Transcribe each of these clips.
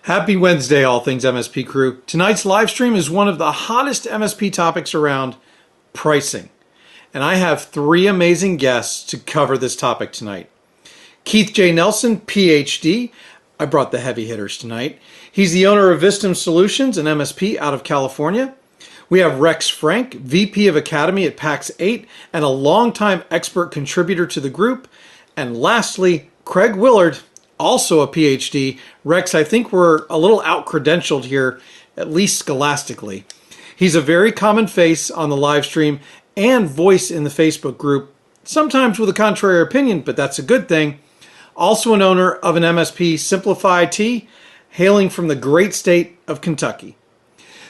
Happy Wednesday, all things MSP crew. Tonight's live stream is one of the hottest MSP topics around, pricing. And I have three amazing guests to cover this topic tonight. Keith J. Nelson, PhD. I brought the heavy hitters tonight. He's the owner of Vistum Solutions, an MSP out of California. We have Rex Frank, VP of Academy at PAX 8 and a longtime expert contributor to the group. And lastly, Craig Willard, also a PhD. Rex, I think we're a little out-credentialed here, at least scholastically. He's a very common face on the live stream and voice in the Facebook group, sometimes with a contrary opinion, but that's a good thing. Also an owner of an MSP, Simplify IT, hailing from the great state of Kentucky.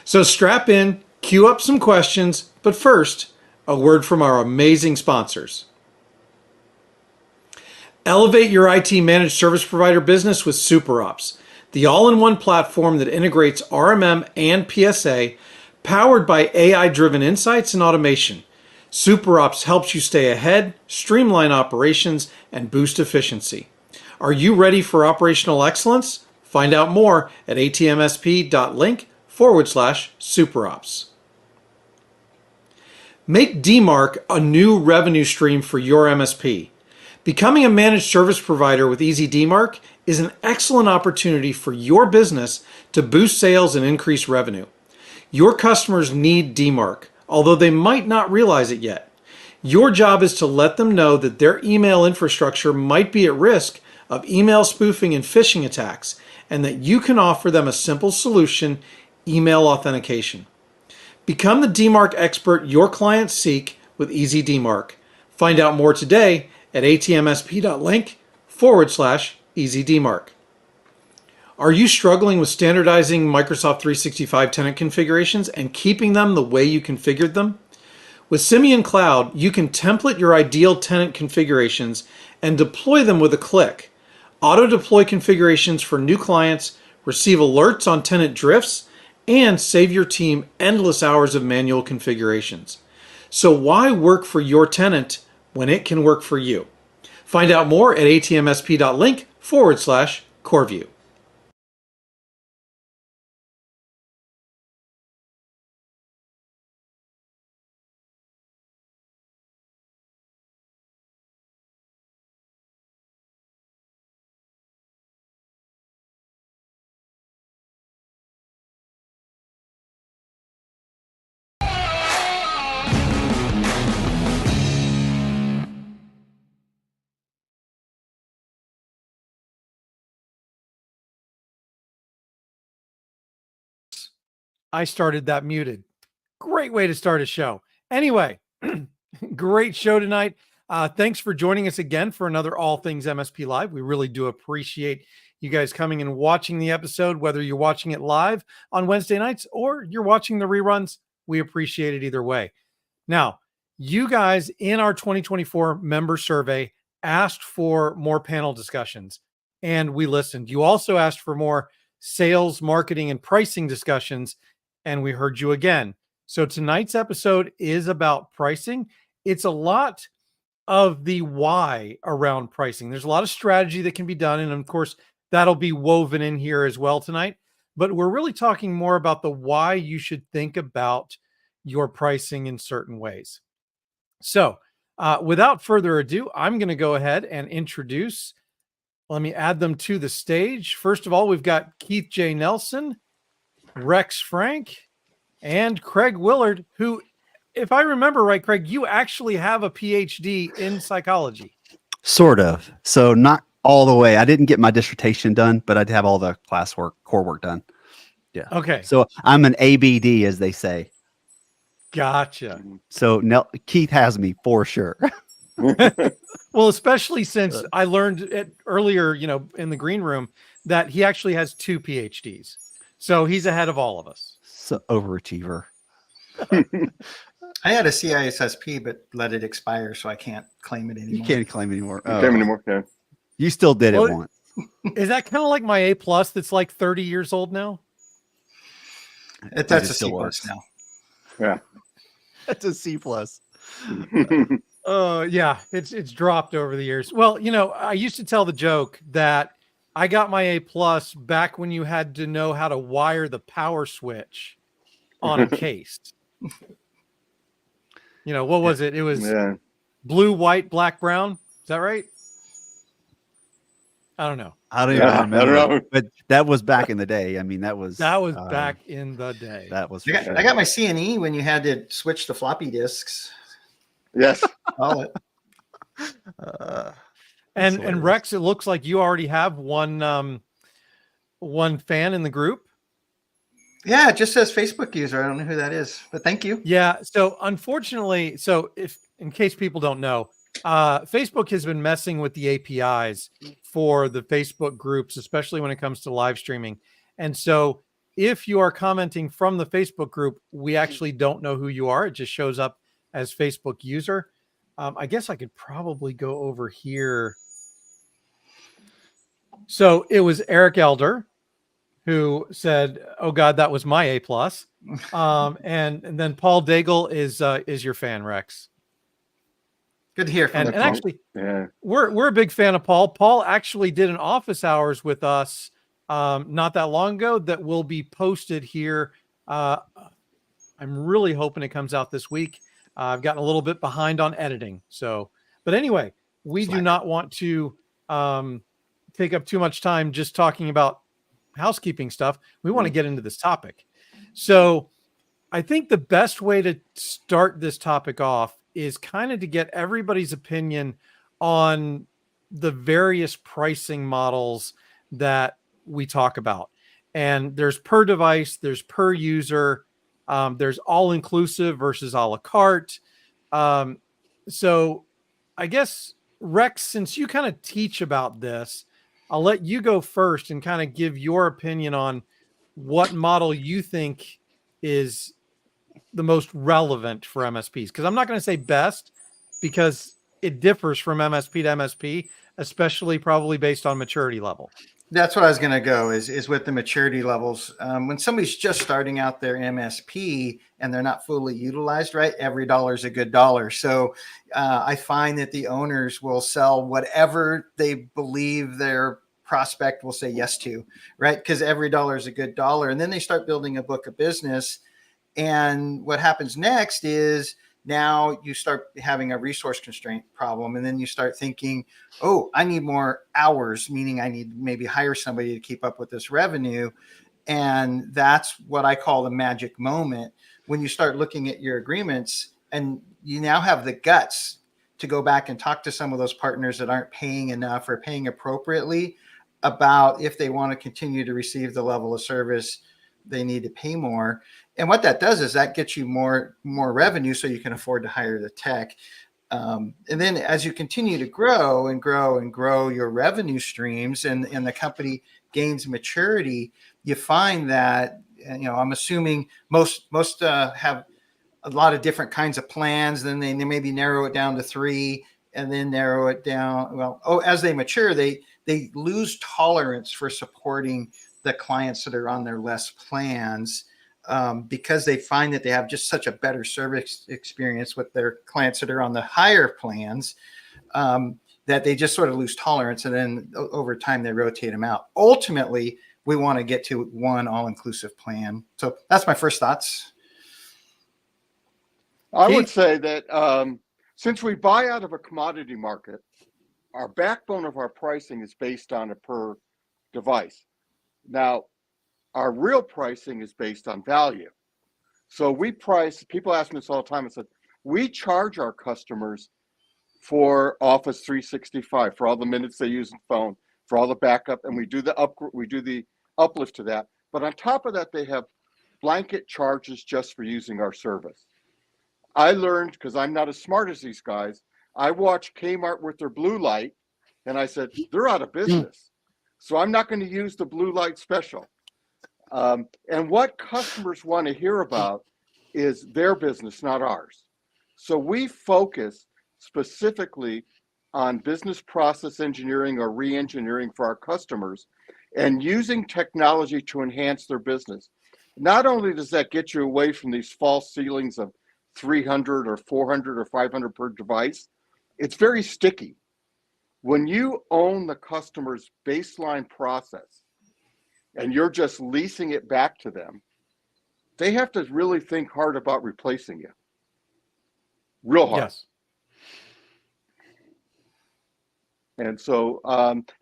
So strap in, queue up some questions, but first, a word from our amazing sponsors. Elevate your IT managed service provider business with SuperOps, the all-in-one platform that integrates RMM and PSA, powered by AI-driven insights and automation. SuperOps helps you stay ahead, streamline operations, and boost efficiency. Are you ready for operational excellence? Find out more at atmsp.link/SuperOps. Make DMARC a new revenue stream for your MSP. Becoming a managed service provider with Easy DMARC is an excellent opportunity for your business to boost sales and increase revenue. Your customers need DMARC, although they might not realize it yet. Your job is to let them know that their email infrastructure might be at risk of email spoofing and phishing attacks, and that you can offer them a simple solution, email authentication. Become the DMARC expert your clients seek with Easy DMARC. Find out more today at atmsp.link/EasyDMARC. Are you struggling with standardizing Microsoft 365 tenant configurations and keeping them the way you configured them? With Simian Cloud, you can template your ideal tenant configurations and deploy them with a click. Auto-deploy configurations for new clients, receive alerts on tenant drifts, and save your team endless hours of manual configurations. So why work for your tenant when it can work for you? Find out more at atmsp.link/CoreView. I started that muted. Great way to start a show. Anyway, great show tonight. Thanks for joining us again for another All Things MSP Live. We really do appreciate you guys coming and watching the episode, whether you're watching it live on Wednesday nights or you're watching the reruns. We appreciate it either way. Now, you guys in our 2024 member survey asked for more panel discussions, and we listened. You also asked for more sales, marketing, and pricing discussions, and we heard you again. So tonight's episode is about pricing. It's a lot of the why around pricing. There's a lot of strategy that can be done, and of course, that'll be woven in here as well tonight. But we're really talking more about the why you should think about your pricing in certain ways. So without further ado, I'm going to go ahead and introduce, let me add them to the stage. First of all, we've got Keith J. Nelson, Rex Frank, and Craig Willard, who, if I remember right, Craig, you actually have a PhD in psychology. Sort of. So not all the way. I didn't get my dissertation done, but I'd have all the classwork, core work done. Yeah. Okay. So I'm an ABD, as they say. Gotcha. So Keith has me for sure. Well, especially since I learned it earlier, in the green room, that he actually has 2 PhDs. So he's ahead of all of us. So overachiever. I had a CISSP, but let it expire, so I can't claim it anymore. You can't claim anymore. Can't claim anymore. Yeah. You still did it once. Is that kind of like my A+ that's like 30 years old now? That's a C+ now. Yeah. That's a C+. Yeah, it's dropped over the years. Well, I used to tell the joke that I got my A plus back when you had to know how to wire the power switch on a case. What was it? It was blue, white, black, brown. Is that right? I don't know. I don't even I remember. don't know. But that was back in the day. I mean, that was back in the day. That was. I got my CNE when you had to switch to floppy disks. Yes. Call it. And Rex, it looks like you already have one fan in the group. Yeah, it just says Facebook user. I don't know who that is, but thank you. Yeah. So unfortunately, if in case people don't know, Facebook has been messing with the APIs for the Facebook groups, especially when it comes to live streaming. And so if you are commenting from the Facebook group, we actually don't know who you are. It just shows up as Facebook user. I guess I could probably go over here. So it was Eric Elder who said, "Oh God, that was my A plus." And then Paul Daigle is your fan, Rex. Good to hear from and actually, we're a big fan of Paul. Paul actually did an office hours with us not that long ago that will be posted here. I'm really hoping it comes out this week. I've gotten a little bit behind on editing. But anyway, we do not want to take up too much time just talking about housekeeping stuff. We want to get into this topic. So I think the best way to start this topic off is kind of to get everybody's opinion on the various pricing models that we talk about. And there's per device, there's per user, there's all inclusive versus a la carte. So I guess, Rex, since you kind of teach about this, I'll let you go first and kind of give your opinion on what model you think is the most relevant for MSPs. Because I'm not going to say best, because it differs from MSP to MSP, especially probably based on maturity level. That's what I was going to go is with the maturity levels. When somebody's just starting out their MSP and they're not fully utilized, right? Every dollar is a good dollar. So I find that the owners will sell whatever they believe their prospect will say yes to, right? Because every dollar is a good dollar. And then they start building a book of business. And what happens next is now you start having a resource constraint problem. And then you start thinking, oh, I need more hours, meaning I need to maybe hire somebody to keep up with this revenue. And that's what I call the magic moment, when you start looking at your agreements and you now have the guts to go back and talk to some of those partners that aren't paying enough or paying appropriately about if they want to continue to receive the level of service they need to pay more. And what that does is that gets you more revenue so you can afford to hire the tech. And then as you continue to grow and grow and grow your revenue streams and the company gains maturity, you find that, I'm assuming most have a lot of different kinds of plans. Then they maybe narrow it down to 3 and then narrow it down. As they mature, they lose tolerance for supporting the clients that are on their less plans, because they find that they have just such a better service experience with their clients that are on the higher plans, that they just sort of lose tolerance. And then over time, they rotate them out. Ultimately, we want to get to one all-inclusive plan. So that's my first thoughts. I would say that since we buy out of a commodity market, our backbone of our pricing is based on a per device. Now, our real pricing is based on value. So we price, people ask me this all the time, I said, we charge our customers for Office 365, for all the minutes they use on the phone, for all the backup, and we do the uplift to that. But on top of that, they have blanket charges just for using our service. I learned, because I'm not as smart as these guys, I watched Kmart with their blue light, and I said, they're out of business. So I'm not going to use the blue light special. And what customers want to hear about is their business, not ours. So we focus specifically on business process engineering or re-engineering for our customers and using technology to enhance their business. Not only does that get you away from these false ceilings of 300 or 400 or 500 per device, it's very sticky. When you own the customer's baseline process and you're just leasing it back to them, they have to really think hard about replacing you. Real hard. Yes. And so,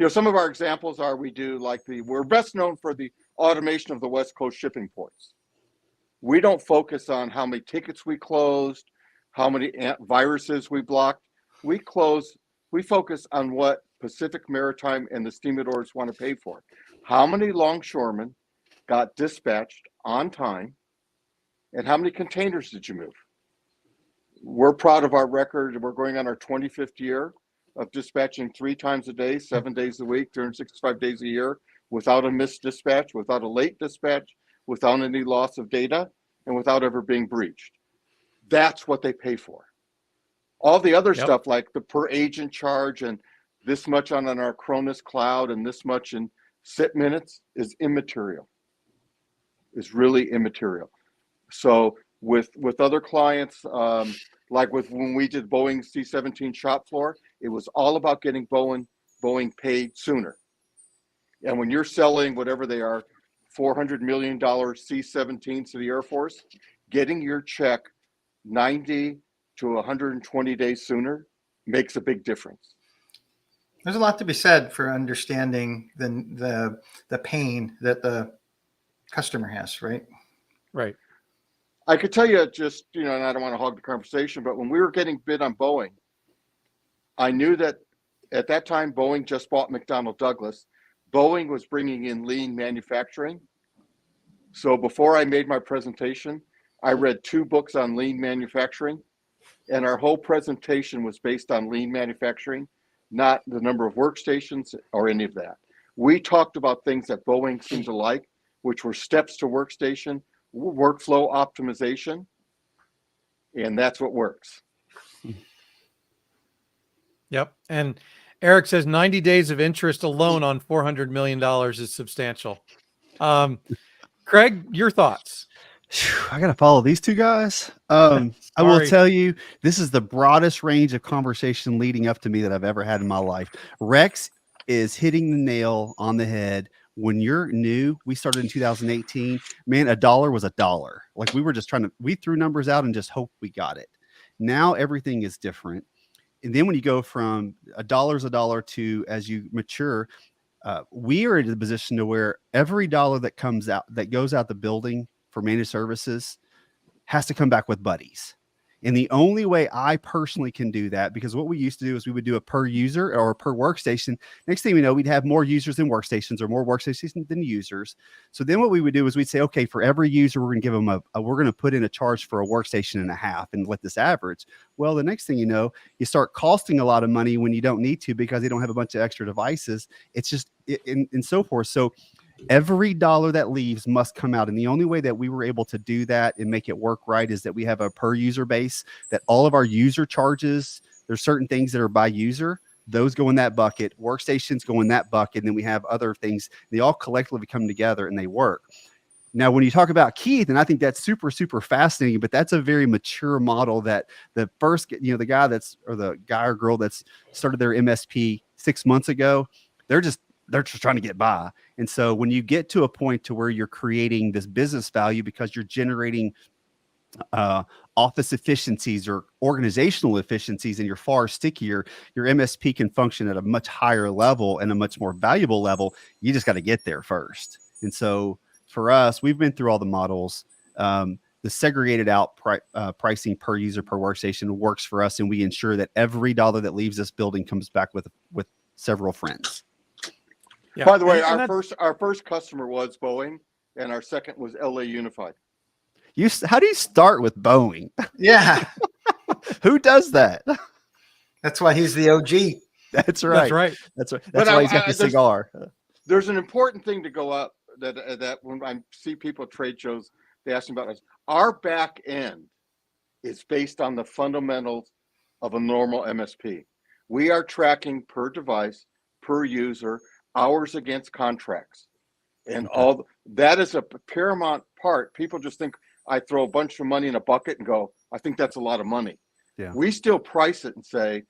some of our examples are we're best known for the automation of the West Coast shipping ports. We don't focus on how many tickets we closed, how many viruses we blocked. We focus on what Pacific Maritime and the stevedores want to pay for. How many longshoremen got dispatched on time, and how many containers did you move? We're proud of our record. We're going on our 25th year of dispatching 3 times a day, 7 days a week, 365 days a year, without a missed dispatch, without a late dispatch, without any loss of data, and without ever being breached. That's what they pay for. All the other stuff like the per agent charge and this much on our Cronus cloud and this much in SIP minutes is immaterial. Is really immaterial. So with other clients, like when we did Boeing C-17 shop floor, it was all about getting Boeing paid sooner. And when you're selling whatever they are, $400 million C-17s to the Air Force, getting your check 90 to 120 days sooner makes a big difference. There's a lot to be said for understanding the pain that the customer has, right? Right. I could tell you just, and I don't want to hog the conversation, but when we were getting bid on Boeing, I knew that at that time, Boeing just bought McDonnell Douglas. Boeing was bringing in lean manufacturing. So before I made my presentation, I read 2 books on lean manufacturing, and our whole presentation was based on lean manufacturing, not the number of workstations or any of that. We talked about things that Boeing seemed to like, which were steps to workstation, workflow optimization, and that's what works. Yep. And Eric says 90 days of interest alone on $400 million is substantial. Craig, your thoughts? I got to follow these 2 guys. I will tell you, this is the broadest range of conversation leading up to me that I've ever had in my life. Rex is hitting the nail on the head. When you're new, we started in 2018, man, $1 was $1. Like we threw numbers out and just hoped we got it. Now everything is different. And then when you go from $1 is $1 to, as you mature, we are in a position to where every dollar that goes out the building for managed services has to come back with buddies. And the only way I personally can do that, because what we used to do is we would do a per user or per workstation. Next thing we know, we'd have more users than workstations or more workstations than users. So then what we would do is we'd say, okay, for every user, we're going to give them we're going to put in a charge for a workstation and a half and let this average. Well, the next thing you know, you start costing a lot of money when you don't need to because they don't have a bunch of extra devices. It's just and so forth. So every dollar that leaves must come out. And the only way that we were able to do that and make it work right is that we have a per user base, that all of our user charges, there's certain things that are by user. Those go in that bucket. Workstations go in that bucket. And then we have other things. They all collectively come together and they work. Now, when you talk about Keith, and I think that's super, super fascinating, but that's a very mature model that the first, the guy or girl that's started their MSP 6 months ago, they're just trying to get by. And so when you get to a point to where you're creating this business value because you're generating office efficiencies or organizational efficiencies and you're far stickier, your MSP can function at a much higher level and a much more valuable level. You just got to get there first. And so for us, we've been through all the models. The segregated out pricing per user per workstation works for us. And we ensure that every dollar that leaves this building comes back with several friends. Yeah. By the way, our first customer was Boeing, and our second was LA Unified. How do you start with Boeing? Yeah. Who does that? That's why he's the OG. That's right. That's why he's got the cigar. There's an important thing to go up that when I see people at trade shows, they ask me about this. Our back end is based on the fundamentals of a normal MSP. We are tracking per device, per user, hours against contracts, and all that is a paramount part. People just think I throw a bunch of money in a bucket and go, I think that's a lot of money. Yeah. We still price it and say,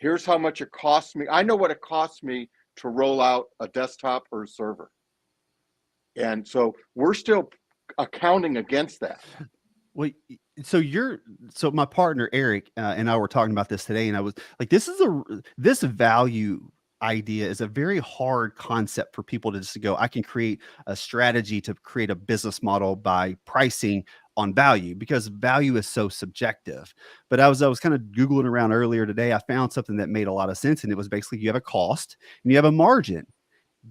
Here's how much it costs me. I know what it costs me to roll out a desktop or a server. And so we're still accounting against that. Well, so my partner Eric and I were talking about this today, and I was like, this value idea is a very hard concept for people to just go, I can create a strategy to create a business model by pricing on value, because value is so subjective. But I was kind of Googling around earlier today. I found something that made a lot of sense. And it was basically, you have a cost and you have a margin.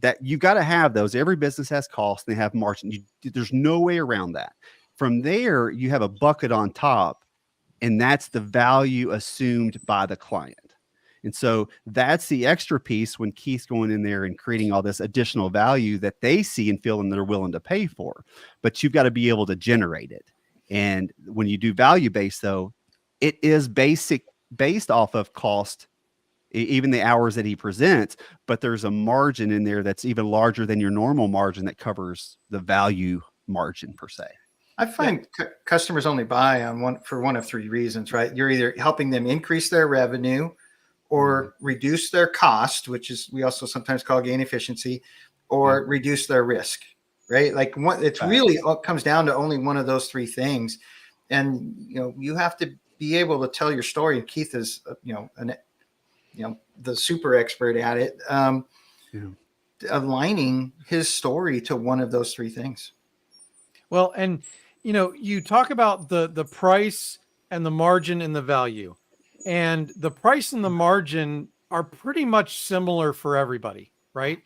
That you've got to have those. Every business has costs and they have margin. There's no way around that. From there, you have a bucket on top, and that's the value assumed by the client. And so that's the extra piece when Keith's going in there and creating all this additional value that they see and feel and they're willing to pay for. But you've got to be able to generate it. And when you do value-based, though, it is based off of cost, even the hours that he presents, but there's a margin in there that's even larger than your normal margin that covers the value margin per se. I find customers only buy on one of three reasons, right? You're either helping them increase their revenue or reduce their cost, which is we also sometimes call gain efficiency, or reduce their risk, right? Like it's really comes down to only one of those three things. And, you have to be able to tell your story. And Keith is, the super expert at it, aligning his story to one of those three things. Well, and you talk about the price and the margin and the value, and the price and the margin are pretty much similar for everybody, right?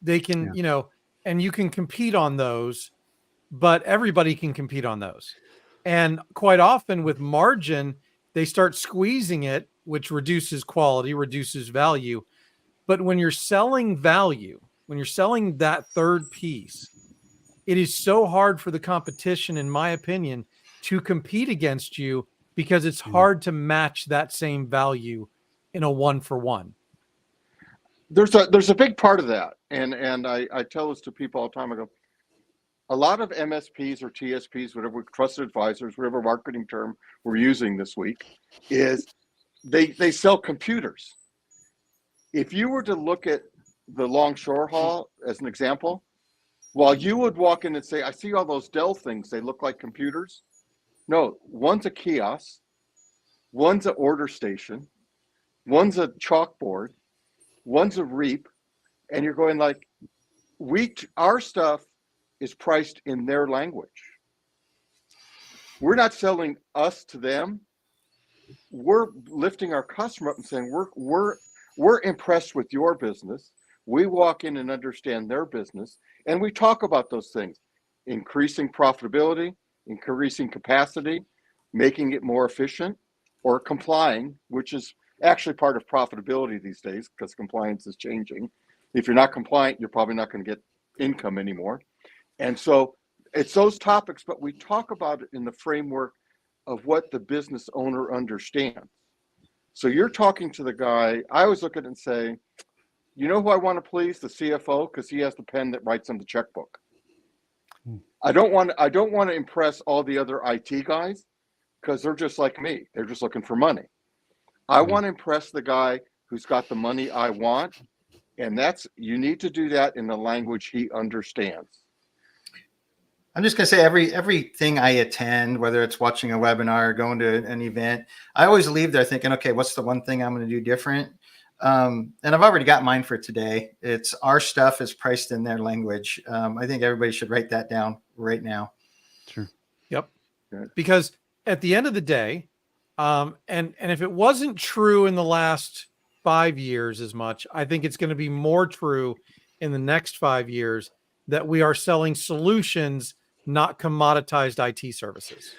They can, and you can compete on those, but everybody can compete on those. And quite often with margin, they start squeezing it, which reduces quality, reduces value. But when you're selling value, when you're selling that third piece, it is so hard for the competition, in my opinion, to compete against you, because it's hard to match that same value in a 1-for-1. There's a big part of that. And I tell this to people all the time. I go, a lot of MSPs or TSPs, whatever, trusted advisors, whatever marketing term we're using this week, is they sell computers. If you were to look at the Longshore Hall as an example, while you would walk in and say, I see all those Dell things, they look like computers. No, one's a kiosk, one's an order station, one's a chalkboard, one's a Reap, and you're going like, our stuff is priced in their language. We're not selling us to them. We're lifting our customer up and saying, we're impressed with your business. We walk in and understand their business, and we talk about those things: increasing profitability, increasing capacity, making it more efficient, or complying, which is actually part of profitability these days because compliance is changing. If you're not compliant, you're probably not going to get income anymore. And so it's those topics, but we talk about it in the framework of what the business owner understands. So you're talking to the guy. I always look at it and say, you know who I want to please? The CFO, because he has the pen that writes on the checkbook. I don't want to impress all the other IT guys because they're just like me. They're just looking for money. I want to impress the guy who's got the money I want, and you need to do that in the language he understands. I'm just going to say everything I attend, whether it's watching a webinar or going to an event, I always leave there thinking, okay, what's the one thing I'm going to do different? And I've already got mine for today. It's our stuff is priced in their language. I think everybody should write that down right now. Sure. Yep. Because at the end of the day, and if it wasn't true in the last 5 years as much, I think it's going to be more true in the next 5 years that we are selling solutions, not commoditized IT services.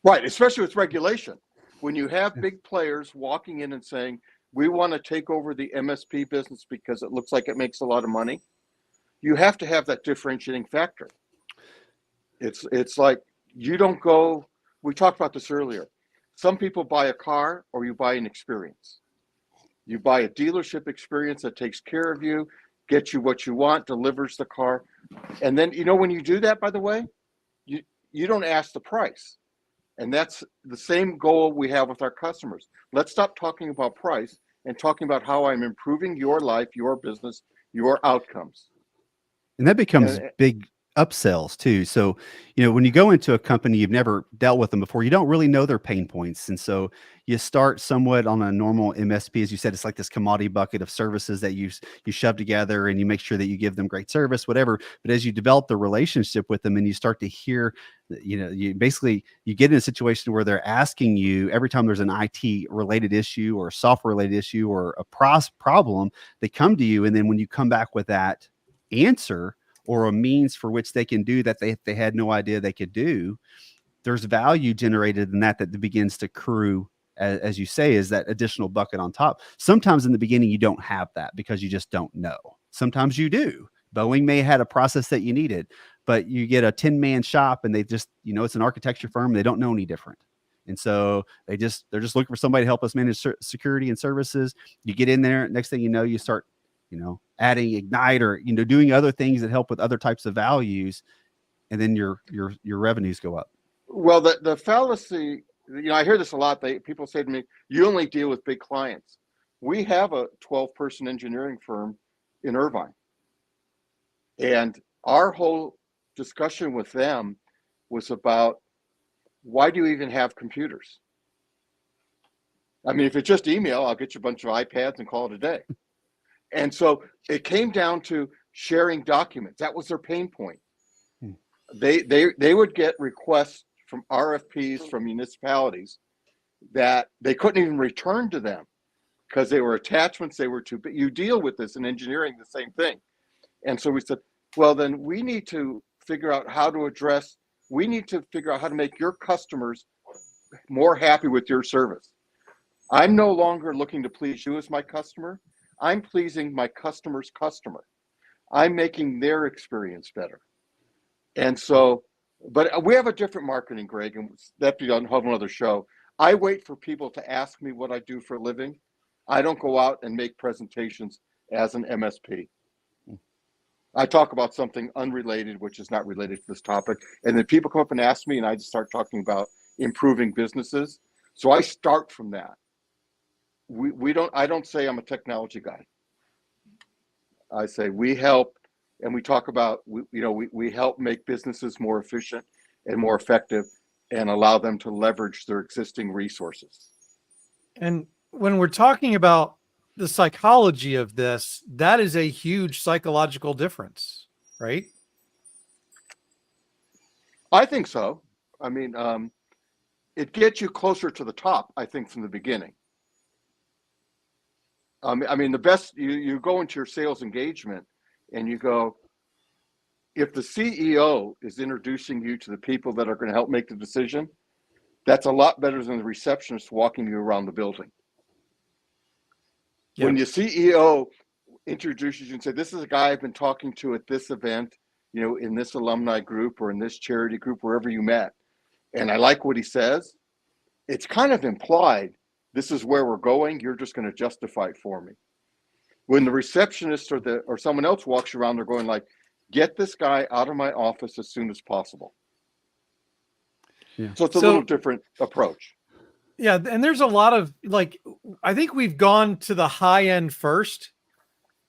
Right, especially with regulation. When you have big players walking in and saying, we want to take over the MSP business because it looks like it makes a lot of money, you have to have that differentiating factor. It's like you don't go, we talked about this earlier. Some people buy a car or you buy an experience. You buy a dealership experience that takes care of you, gets you what you want, delivers the car. And then, when you do that, by the way, you don't ask the price. And that's the same goal we have with our customers. Let's stop talking about price and talking about how I'm improving your life, your business, your outcomes. And that becomes And big upsells too. So, when you go into a company, you've never dealt with them before, you don't really know their pain points. And so you start somewhat on a normal MSP. As you said, it's like this commodity bucket of services that you shove together, and you make sure that you give them great service, whatever. But as you develop the relationship with them and you start to hear, you get in a situation where they're asking you every time there's an IT related issue or a software related issue or a problem, they come to you. And then when you come back with that answer or a means for which they can do that they had no idea they could do, there's value generated in that begins to accrue, as you say, is that additional bucket on top. Sometimes in the beginning you don't have that because you just don't know. Sometimes you do. Boeing may have had a process that you needed, but you get a 10-man shop and they just, it's an architecture firm, they don't know any different. And so they're just looking for somebody to help us manage security and services. You get in there, next thing you know, you start adding Ignite or, doing other things that help with other types of values. And then your revenues go up. Well, the fallacy, I hear this a lot. People say to me, you only deal with big clients. We have a 12-person engineering firm in Irvine. And our whole discussion with them was about, why do you even have computers? I mean, if it's just email, I'll get you a bunch of iPads and call it a day. And so it came down to sharing documents. That was their pain point. They would get requests from RFPs from municipalities that they couldn't even return to them because they were attachments, they were too big. You deal with this in engineering, the same thing. And so we said, well, then we need to figure out how to make your customers more happy with your service. I'm no longer looking to please you as my customer. I'm pleasing my customer's customer. I'm making their experience better. And so, but we have a different marketing, Greg, and that'd be on a whole another show. I wait for people to ask me what I do for a living. I don't go out and make presentations as an MSP. I talk about something unrelated, which is not related to this topic. And then people come up and ask me, and I just start talking about improving businesses. So I start from that. I don't say I'm a technology guy. I say we help, and we talk about, we help make businesses more efficient and more effective and allow them to leverage their existing resources. And when we're talking about the psychology of this, that is a huge psychological difference, right? I think so. I mean, it gets you closer to the top, I think, from the beginning. I mean, the best, you go into your sales engagement and you go, if the CEO is introducing you to the people that are going to help make the decision, that's a lot better than the receptionist walking you around the building. Yep. When your CEO introduces you and say, this is a guy I've been talking to at this event, in this alumni group or in this charity group, wherever you met, and I like what he says, it's kind of implied, this is where we're going, you're just going to justify it for me. When the receptionist or someone else walks around, they're going like, get this guy out of my office as soon as possible. Yeah. So it's a little different approach. Yeah. And there's a lot of I think we've gone to the high end first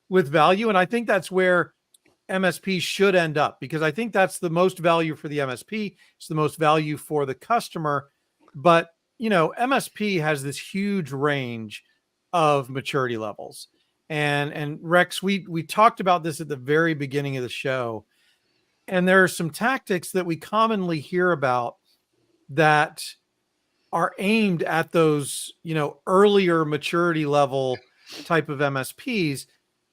with value. And I think that's where MSP should end up, because I think that's the most value for the MSP. It's the most value for the customer. But, MSP has this huge range of maturity levels. And Rex, we talked about this at the very beginning of the show. And there are some tactics that we commonly hear about that are aimed at those, earlier maturity level type of MSPs.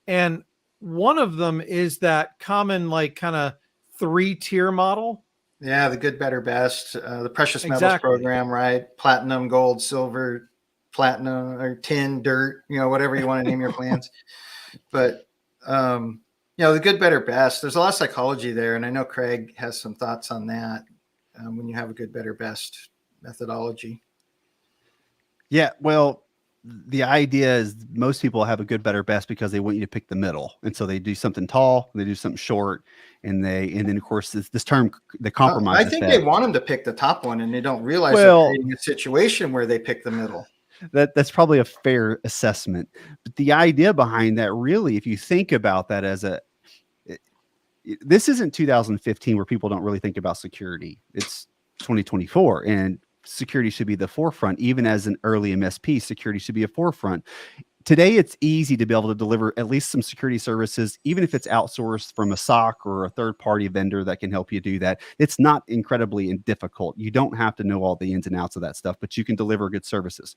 And one of them is that common, kind of 3-tier model. Yeah, the good, better, best, the precious metals program, right? Platinum, gold, silver, platinum, or tin, dirt, whatever you want to name your plans. But, the good, better, best, there's a lot of psychology there. And I know Craig has some thoughts on that when you have a good, better, best methodology. Yeah, well, the idea is most people have a good, better, best because they want you to pick the middle. And so they do something tall, they do something short, and then of course this term, the compromise. I think they want them to pick the top one, and they don't realize they're Well, creating a situation where they pick the middle. that's probably a fair assessment. But the idea behind that, really, if you think about that as this isn't 2015 where people don't really think about security. It's 2024, and security should be the forefront. Even as an early MSP, security should be a forefront. Today, it's easy to be able to deliver at least some security services, even if it's outsourced from a SOC or a third-party vendor that can help you do that. It's not incredibly difficult. You don't have to know all the ins and outs of that stuff, but you can deliver good services.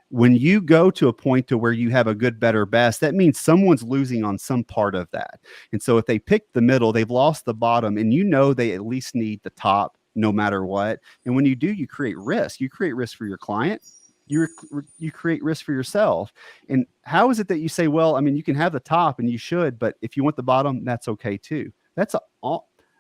When you go to a point to where you have a good, better, best, that means someone's losing on some part of that. And so if they pick the middle, they've lost the bottom, and you know they at least need the top no matter what. And when you do, you create risk. You create risk for your client. You create risk for yourself. And how is it that you say, well, I mean, you can have the top and you should, but if you want the bottom, that's okay too. That's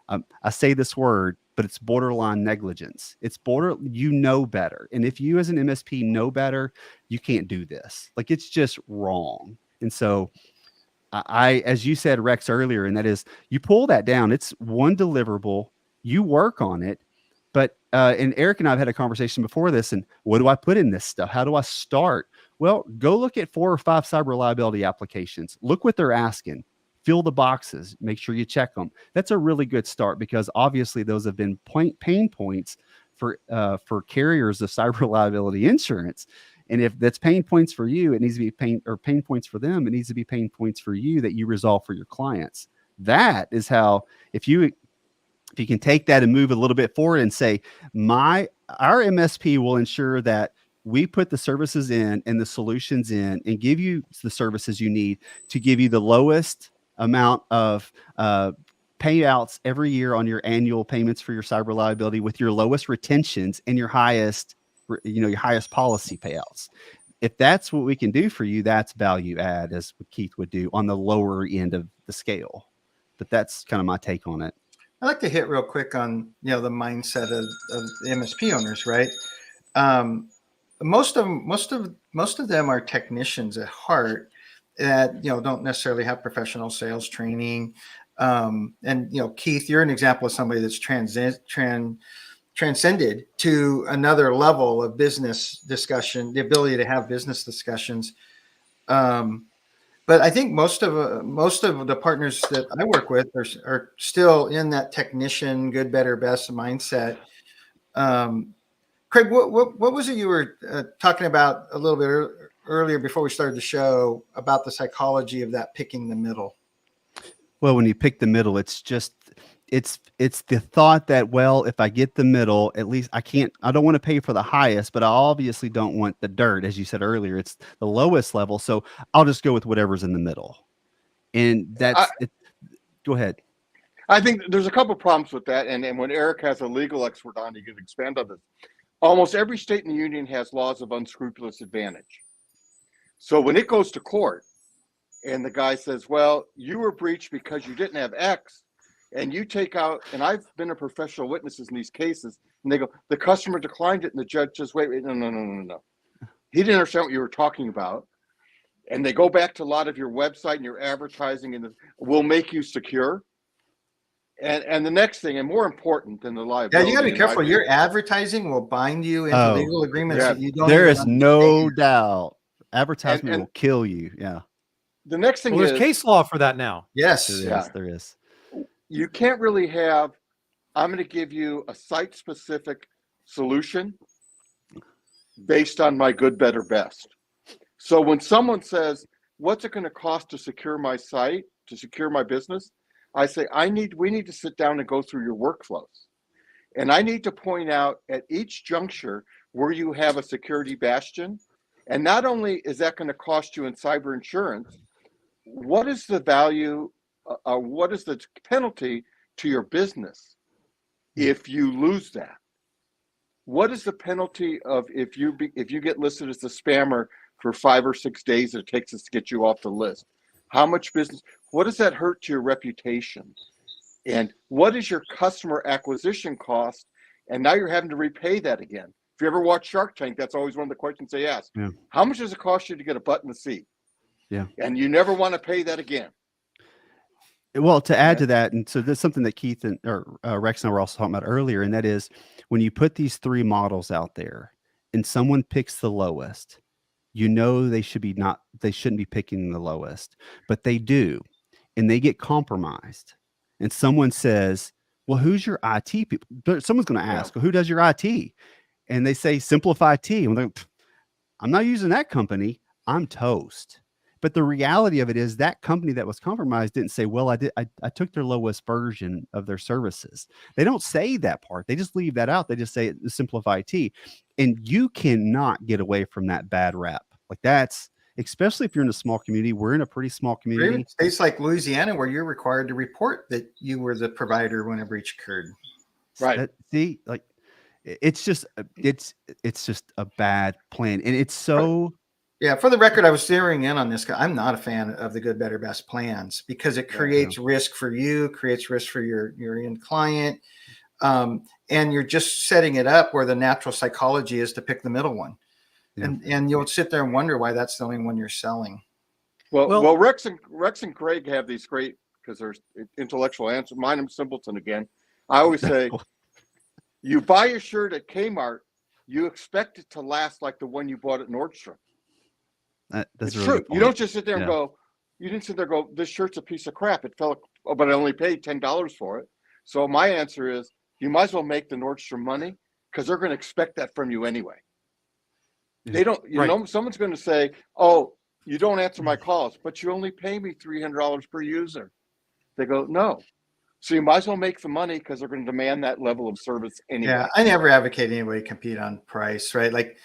I say this word, but it's borderline negligence. It's you know better. And if you as an MSP know better, you can't do this. Like, it's just wrong. And so as you said, Rex, earlier, and that is, you pull that down. It's one deliverable, you work on it. But, and Eric and I have had a conversation before this, and what do I put in this stuff? How do I start? Well, go look at 4 or 5 cyber reliability applications. Look what they're asking. Fill the boxes. Make sure you check them. That's a really good start, because obviously those have been pain points for carriers of cyber reliability insurance. And if that's pain points for you, it needs to be pain points for them. It needs to be pain points for you that you resolve for your clients. That is how, if you can take that and move a little bit forward and say, our MSP will ensure that we put the services in and the solutions in and give you the services you need to give you the lowest amount of payouts every year on your annual payments for your cyber liability, with your lowest retentions and your highest policy payouts. If that's what we can do for you, that's value add, as what Keith would do on the lower end of the scale. But that's kind of my take on it. I'd like to hit real quick on, the mindset of the MSP owners, right? Most of them are technicians at heart that, don't necessarily have professional sales training. And, Keith, you're an example of somebody that's transcended to another level of business discussion, the ability to have business discussions. But I think most of the partners that I work with are still in that technician, good, better, best mindset. Craig, what was it you were talking about a little bit earlier before we started the show about the psychology of that picking the middle? Well, when you pick the middle, it's the thought that, well, if I get the middle, at least I don't want to pay for the highest, but I obviously don't want the dirt. As you said earlier, it's the lowest level. So I'll just go with whatever's in the middle. And that's it. Go ahead. I think there's a couple problems with that. And when Eric has a legal expert on, he can expand on this. Almost every state in the union has laws of unscrupulous advantage. So when it goes to court and the guy says, well, you were breached because you didn't have X, and you take out, and I've been a professional witnesses in these cases, and they go, the customer declined it, and the judge says, wait, no. He didn't understand what you were talking about. And they go back to a lot of your website and your advertising, and will make you secure. And the next thing, and more important than the liability. Yeah, you got to be careful. Your advertising will bind you into legal agreements that you don't. There is no doubt. Advertisement will kill you. Yeah. The next thing there's case law for that now. Yes, there is. You can't really have, I'm going to give you a site-specific solution based on my good, better, best. So when someone says, what's it going to cost to secure my site, to secure my business? I say, we need to sit down and go through your workflows. And I need to point out at each juncture where you have a security bastion. And not only is that going to cost you in cyber insurance, what is the value, what is the penalty to your business if you lose that? What is the penalty of if you get listed as a spammer for 5 or 6 days it takes us to get you off the list? How much business? What does that hurt to your reputation? And what is your customer acquisition cost? And now you're having to repay that again. If you ever watch Shark Tank, that's always one of the questions they ask. Yeah. How much does it cost you to get a butt in the seat? Yeah. And you never want to pay that again. Well, to add to that, and so that's something that Keith and Rex and I were also talking about earlier, and that is when you put these 3 models out there and someone picks the lowest, you know they shouldn't be picking the lowest, but they do, and they get compromised. And someone says, well, who's your IT people? Someone's going to ask, well, who does your IT? And they say Simplify IT. And they're like, I'm not using that company. I'm toast. But the reality of it is that company that was compromised didn't say, well, I took their lowest version of their services. They don't say that part. They just leave that out. They just say Simplify IT. And you cannot get away from that bad rap. Like that's, especially if you're in a small community. We're in a pretty small community. Even states like Louisiana, where you're required to report that you were the provider when a breach occurred. Right. See, like it's just a bad plan. And it's so... Yeah, for the record, I was zeroing in on this guy. I'm not a fan of the good, better, best plans because it creates risk for you, creates risk for your end client. And you're just setting it up where the natural psychology is to pick the middle one. Yeah. And you'll sit there and wonder why that's the only one you're selling. Well, Rex and Craig have these great, because there's intellectual answers. Mine, I'm simpleton again. I always say, you buy a shirt at Kmart, you expect it to last like the one you bought at Nordstrom. That's really true. You don't just sit there and go, you didn't sit there and go, this shirt's a piece of crap. It fell, but I only paid $10 for it. So my answer is, you might as well make the Nordstrom money because they're going to expect that from you anyway. They don't, you know, someone's going to say, oh, you don't answer my calls, but you only pay me $300 per user. They go, no. So you might as well make the money because they're going to demand that level of service anyway. Yeah, I never advocate anybody compete on price, right? Like,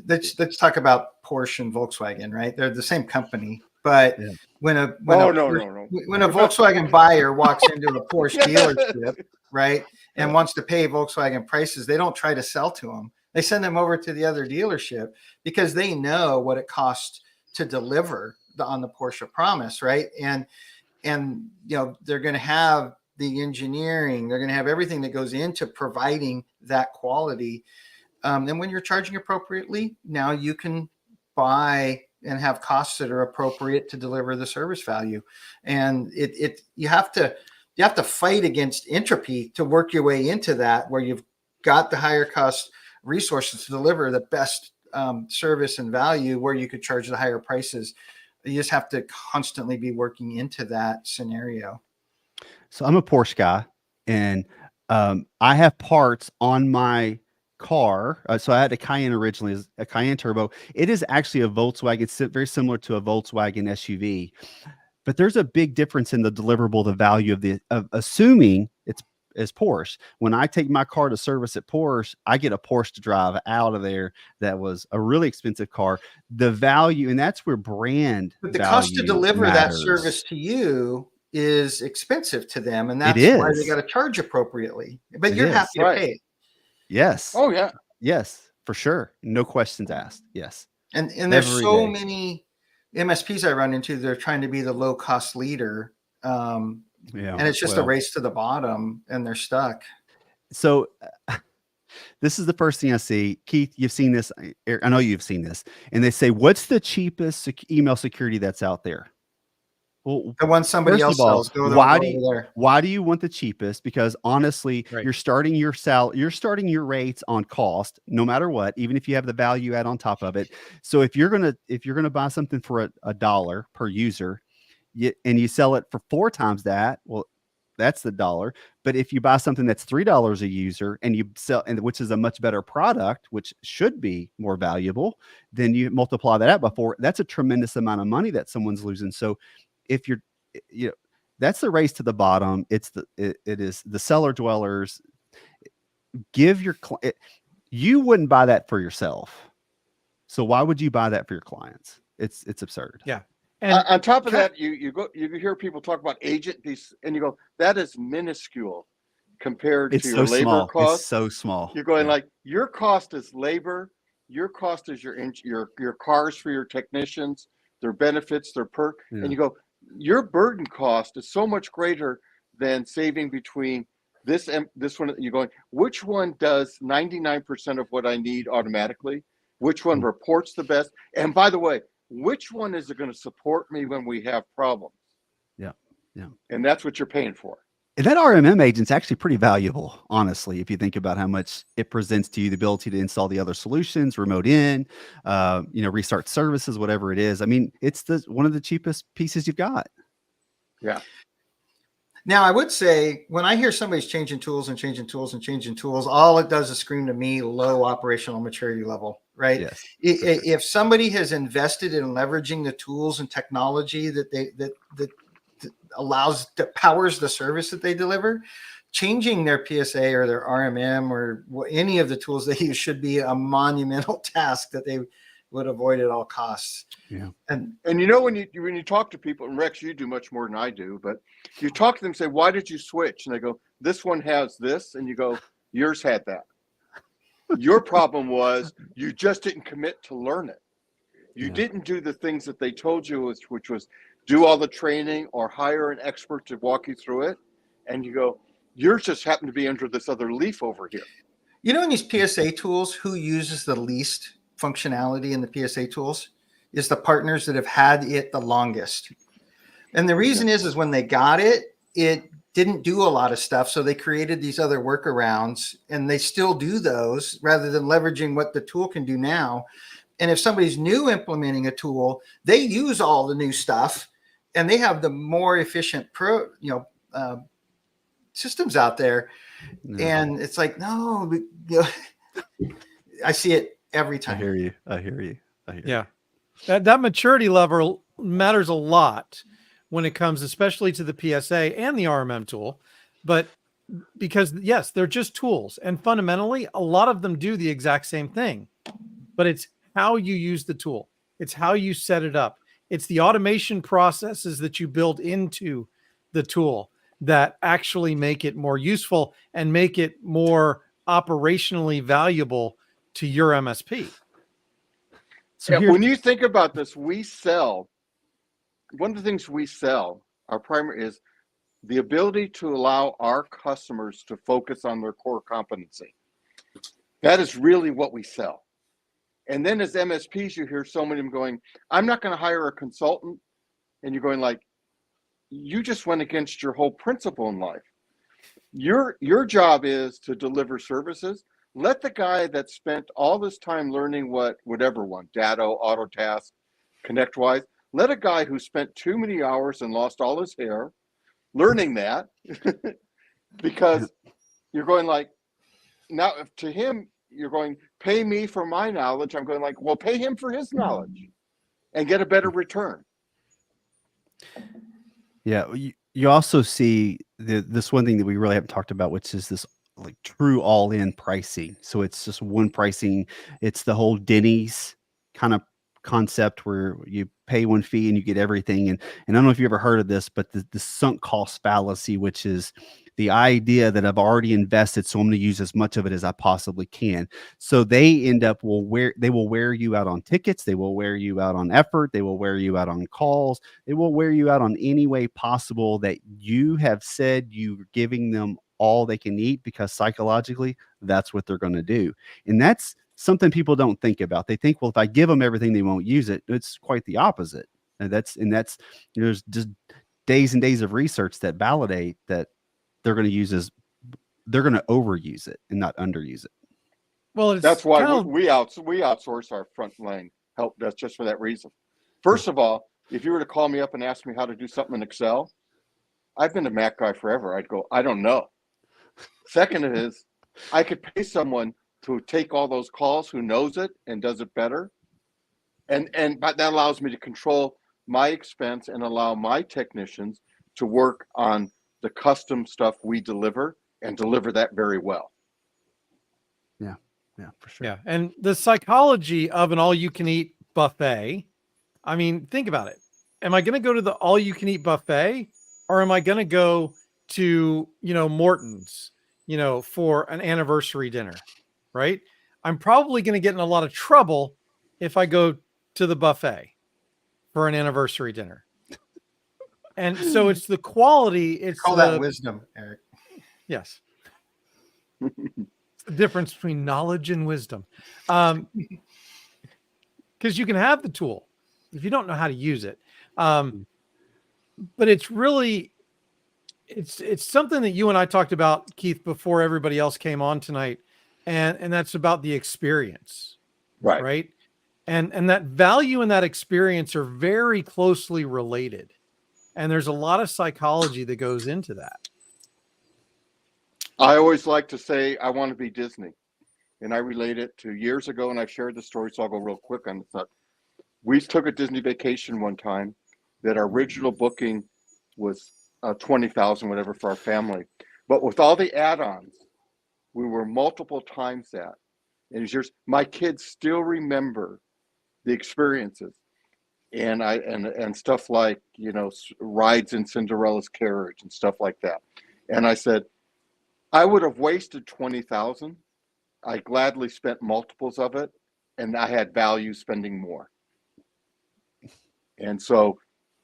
let's talk about Porsche and Volkswagen, right? They're the same company, but when a Volkswagen buyer walks into a Porsche dealership, right, and wants to pay Volkswagen prices, they don't try to sell to them. They send them over to the other dealership because they know what it costs to deliver on the Porsche promise, right? And you know, they're going to have the engineering, they're going to have everything that goes into providing that quality. And when you're charging appropriately, now you can buy and have costs that are appropriate to deliver the service value. And you have to fight against entropy to work your way into that, where you've got the higher cost resources to deliver the best service and value, where you could charge the higher prices. You just have to constantly be working into that scenario. So I'm a Porsche guy, and I have parts on my car. So I had a Cayenne originally, a Cayenne Turbo. It is actually a Volkswagen. It's very similar to a Volkswagen SUV, but there's a big difference in the deliverable, the value of assuming it's Porsche. When I take my car to service at Porsche, I get a Porsche to drive out of there that was a really expensive car. The value, and that's where brand, but the cost to deliver that service to you is expensive to them, and that's why they got to charge appropriately. But you're happy to pay it. Yes. Oh yeah. Yes, for sure. No questions asked. Yes. And there's so many MSPs I run into. They're trying to be the low cost leader. And it's just a race to the bottom, and they're stuck. So this is the first thing I see. Keith, you've seen this. I know you've seen this. And they say, what's the cheapest email security that's out there? Well, the one somebody else sells. Why do you want the cheapest? Because honestly, you're starting your rates on cost, no matter what, even if you have the value add on top of it. So if you're gonna buy something for a $1 per user, and you sell it for 4 times that, well, that's the $1. But if you buy something that's $3 a user and you sell, and which is a much better product, which should be more valuable, then you multiply that out by 4. That's a tremendous amount of money that someone's losing. So if that's the race to the bottom. It is the cellar dwellers. Give your you wouldn't buy that for yourself. So why would you buy that for your clients? It's absurd. Yeah. And on top of that, you hear people talk about agent fees, and you go, that is minuscule compared to your labor cost. It's so small. You're going like, your cost is labor, your cost is your cars for your technicians, their benefits, their perk, and you go, your burden cost is so much greater than saving between this one, you're going, which one does 99% of what I need automatically? Which one reports the best? And by the way, which one is it going to support me when we have problems? Yeah. And that's what you're paying for. And that RMM agent's actually pretty valuable, honestly, if you think about how much it presents to you, the ability to install the other solutions, remote in, restart services, whatever it is. I mean, it's one of the cheapest pieces you've got. Yeah. Now, I would say when I hear somebody's changing tools, all it does is scream to me low operational maturity level, right? Yes. If somebody has invested in leveraging the tools and technology that powers the service that they deliver, changing their PSA or their RMM or any of the tools they use should be a monumental task that they would avoid at all costs. Yeah. And when you talk to people, and Rex, you do much more than I do, but you talk to them and say, why did you switch? And they go, this one has this. And you go, yours had that. Your problem was you just didn't commit to learn it. You didn't do the things that they told you, which was do all the training or hire an expert to walk you through it. And you go, yours just happened to be under this other leaf over here. In these PSA tools, who uses the least functionality in the PSA tools is the partners that have had it the longest. And the reason is when they got it, it didn't do a lot of stuff. So they created these other workarounds, and they still do those rather than leveraging what the tool can do now. And if somebody's new implementing a tool, they use all the new stuff, and they have the more efficient systems out there. No. And it's like, no, I see it every time. I hear you. Yeah. That maturity level matters a lot when it comes, especially to the PSA and the RMM tool. But because, yes, they're just tools. And fundamentally, a lot of them do the exact same thing. But it's how you use the tool. It's how you set it up. It's the automation processes that you build into the tool that actually make it more useful and make it more operationally valuable to your MSP. So when you think about this, one of the things we sell, our primary is the ability to allow our customers to focus on their core competency. That is really what we sell. And then as MSPs, you hear so many of them going, I'm not going to hire a consultant. And you're going like, you just went against your whole principle in life. Your job is to deliver services. Let the guy that spent all this time learning whatever one, Datto, Autotask, ConnectWise, let a guy who spent too many hours and lost all his hair learning that because you're going like, now to him, you're going, pay me for my knowledge. I'm going like, well, pay him for his knowledge and get a better return. Yeah. You also see this one thing that we really haven't talked about, which is this like true all-in pricing. So it's just one pricing. It's the whole Denny's kind of concept where you pay one fee and you get everything. And I don't know if you ever heard of this, but the sunk cost fallacy, which is the idea that I've already invested, so I'm going to use as much of it as I possibly can. So they end up they will wear you out on tickets. They will wear you out on effort. They will wear you out on calls. They will wear you out on any way possible that you have said you're giving them all they can eat, because psychologically that's what they're going to do. And that's something people don't think about. They think, well, if I give them everything, they won't use it. It's quite the opposite. And that's there's just days and days of research that validate that they're going to overuse it and not underuse it. Well, that's why we outsource our frontline help desk just for that reason. First of all, if you were to call me up and ask me how to do something in Excel, I've been a Mac guy forever. I'd go, I don't know. Second is, I could pay someone to take all those calls who knows it and does it better. But that allows me to control my expense and allow my technicians to work on the custom stuff we deliver and deliver that very well. Yeah, for sure. Yeah. And the psychology of an all-you-can-eat buffet, I mean, think about it. Am I going to go to the all-you-can-eat buffet, or am I going to go to, Morton's, for an anniversary dinner, right? I'm probably going to get in a lot of trouble if I go to the buffet for an anniversary dinner. And so it's the quality. It's that wisdom, Eric. Yes. The difference between knowledge and wisdom. Because you can have the tool if you don't know how to use it. But it's really, it's something that you and I talked about, Keith, before everybody else came on tonight. And that's about the experience, right? And that value and that experience are very closely related. And there's a lot of psychology that goes into that. I always like to say I want to be Disney, and I relate it to years ago, and I've shared the story, so I'll go real quick on this. We took a Disney vacation one time that our original booking was 20,000, whatever, for our family, but with all the add-ons, we were multiple times that. And it's yours. My kids still remember the experiences, and and stuff like, you know, rides in Cinderella's carriage and stuff like that. And I said, I would have wasted 20,000. I gladly spent multiples of it, and I had value spending more. And so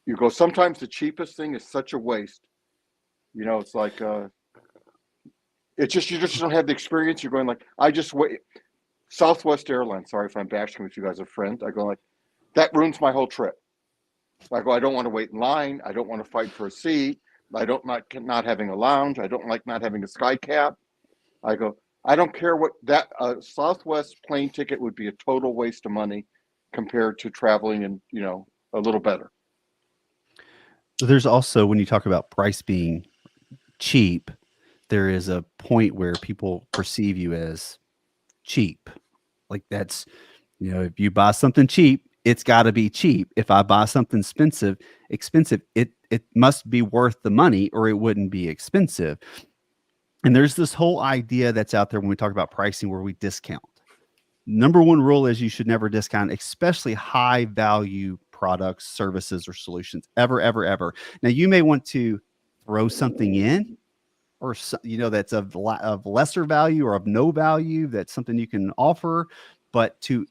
you go, sometimes the cheapest thing is such a waste. You know, it's like it's just, you just don't have the experience. You're going like, I just wait. Southwest Airlines, sorry if I'm bashing with you guys, a friend. I go like, that ruins my whole trip. I go, I don't want to wait in line. I don't want to fight for a seat. I don't like not having a lounge. I don't like not having a sky cap. I go, I don't care what that Southwest plane ticket would be, a total waste of money compared to traveling and, you know, a little better. There's also, when you talk about price being cheap, there is a point where people perceive you as cheap. Like that's, you know, if you buy something cheap, it's got to be cheap. If I buy something expensive, it must be worth the money or it wouldn't be expensive. And there's this whole idea that's out there when we talk about pricing where we discount. Number one rule is you should never discount, especially high value products, services, or solutions ever, ever, ever. Now you may want to throw something in, or, you know, that's of lesser value or of no value. That's something you can offer, but it's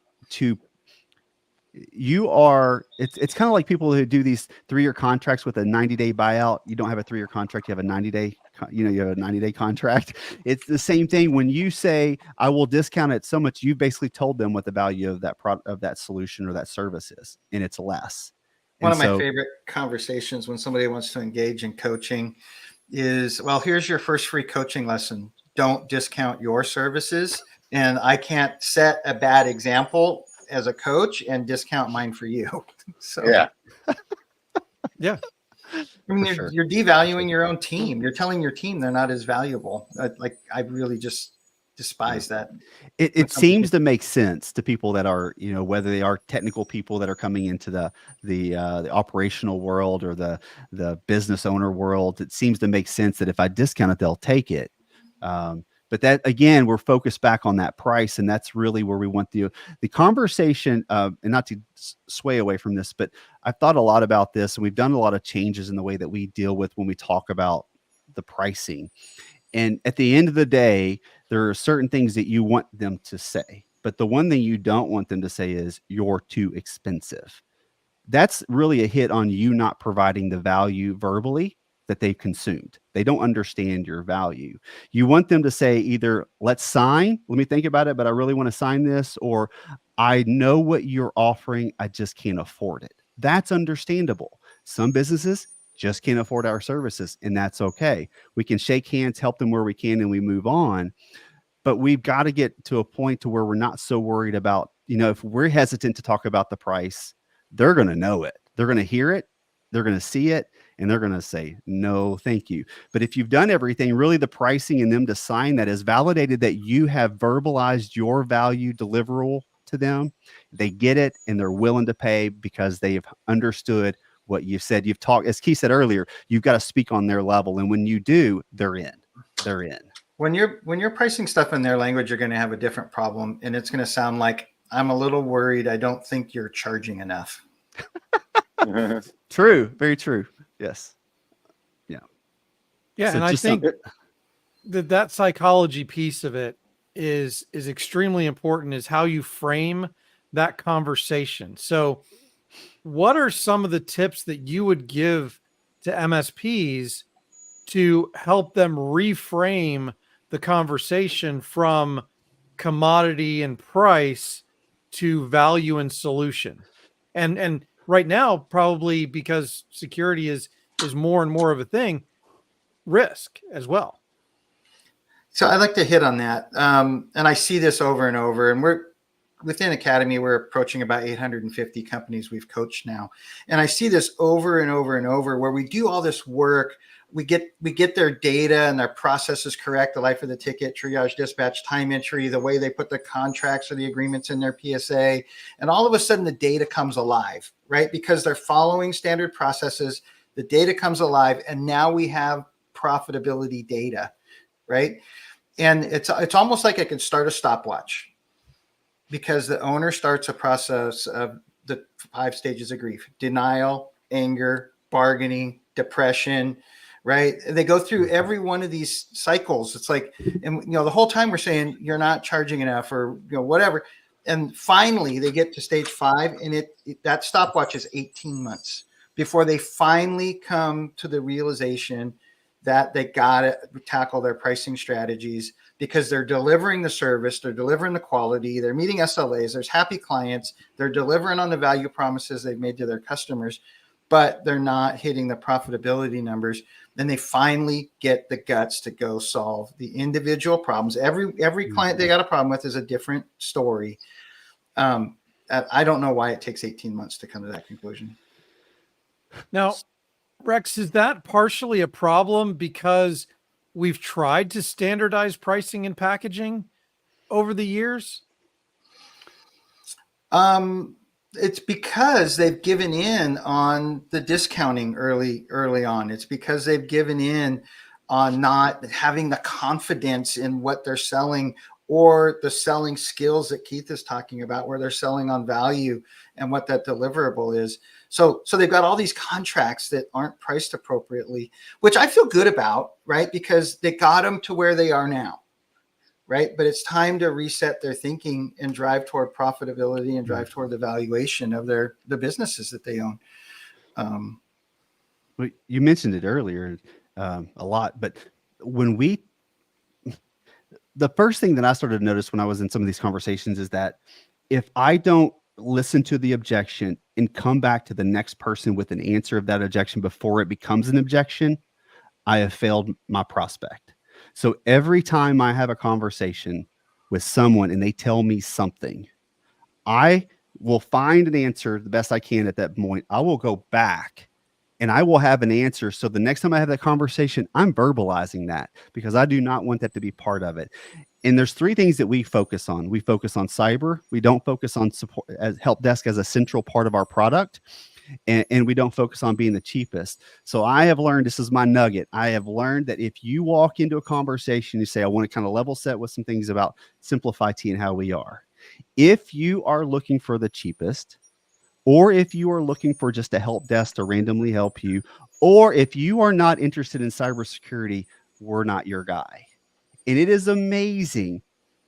kind of like people who do these 3-year contracts with a 90-day buyout. You don't have a 3-year contract. You have a 90-day, you have a 90-day contract. It's the same thing. When you say, I will discount it so much, you basically told them what the value of that product, of that solution or that service is, and it's less. One of my favorite conversations when somebody wants to engage in coaching is, well, here's your first free coaching lesson. Don't discount your services. And I can't set a bad example as a coach and discount mine for you. So yeah. I mean, you're devaluing your own team. You're telling your team they're not as valuable. I really just despise that. It seems to make sense to people that are, you know, whether they are technical people that are coming into the operational world or the business owner world. It seems to make sense that if I discount it, they'll take it. But that, again, we're focused back on that price, and that's really where we want the conversation. And not to sway away from this, but I've thought a lot about this, and we've done a lot of changes in the way that we deal with when we talk about the pricing. And at the end of the day, there are certain things that you want them to say, but the one thing you don't want them to say is you're too expensive. That's really a hit on you not providing the value verbally that they've consumed. They don't understand your value. You want them to say either, let's sign, let me think about it, but I really want to sign this, or I know what you're offering, I just can't afford it. That's understandable. Some businesses just can't afford our services, and that's okay. We can shake hands, help them where we can, and we move on. But we've got to get to a point to where we're not so worried about, you know, if we're hesitant to talk about the price, they're going to know it. They're going to hear it. They're going to see it, and they're going to say, no, thank you. But if you've done everything, really the pricing and them to sign that is validated that you have verbalized your value deliverable to them, they get it, and they're willing to pay because they've understood what you've said. You've talked, as Keith said earlier, you've got to speak on their level. And when you do, they're in. They're in. When you're pricing stuff in their language, you're going to have a different problem. And it's going to sound like, I'm a little worried. I don't think you're charging enough. True. Very true. Yes. Yeah. Yeah. So, and I think that psychology piece of it is extremely important, is how you frame that conversation. So what are some of the tips that you would give to MSPs to help them reframe the conversation from commodity and price to value and solution. And right now, probably because security is more and more of a thing, risk as well. So I'd like to hit on that. And I see this over and over. And we're within Academy, we're approaching about 850 companies we've coached now. And I see this over and over and over where we do all this work. We get their data and their processes correct, the life of the ticket, triage, dispatch, time entry, the way they put the contracts or the agreements in their PSA. And all of a sudden the data comes alive, right? Because they're following standard processes, the data comes alive, and now we have profitability data, right? And it's almost like I can start a stopwatch, because the owner starts a process of the 5 stages of grief: denial, anger, bargaining, depression, right? They go through every one of these cycles. It's like, and the whole time we're saying you're not charging enough, or whatever. And finally they get to stage 5, and that stopwatch is 18 months before they finally come to the realization that they got to tackle their pricing strategies, because they're delivering the service, they're delivering the quality, they're meeting SLAs, there's happy clients, they're delivering on the value promises they've made to their customers, but they're not hitting the profitability numbers. Then they finally get the guts to go solve the individual problems. Every client they got a problem with is a different story. I don't know why it takes 18 months to come to that conclusion. Now, Rex, is that partially a problem because we've tried to standardize pricing and packaging over the years? It's because they've given in on the discounting early on. It's because they've given in on not having the confidence in what they're selling, or the selling skills that Keith is talking about, where they're selling on value and what that deliverable is. So they've got all these contracts that aren't priced appropriately, which I feel good about, right? Because they got them to where they are now, right? But it's time to reset their thinking and drive toward profitability and drive toward the valuation of the businesses that they own. Well, you mentioned it earlier a lot, but the first thing that I started to notice when I was in some of these conversations is that if I don't listen to the objection and come back to the next person with an answer of that objection before it becomes an objection, I have failed my prospect. So every time I have a conversation with someone and they tell me something, I will find an answer the best I can at that point. I will go back and I will have an answer. So the next time I have that conversation, I'm verbalizing that, because I do not want that to be part of it. And there's 3 things that we focus on. We focus on cyber. We don't focus on support as help desk as a central part of our product. And we don't focus on being the cheapest. So I have learned, this is my nugget. I have learned that if you walk into a conversation, you say, I want to kind of level set with some things about Simplify T and how we are. If you are looking for the cheapest, or if you are looking for just a help desk to randomly help you, or if you are not interested in cybersecurity, we're not your guy. And it is amazing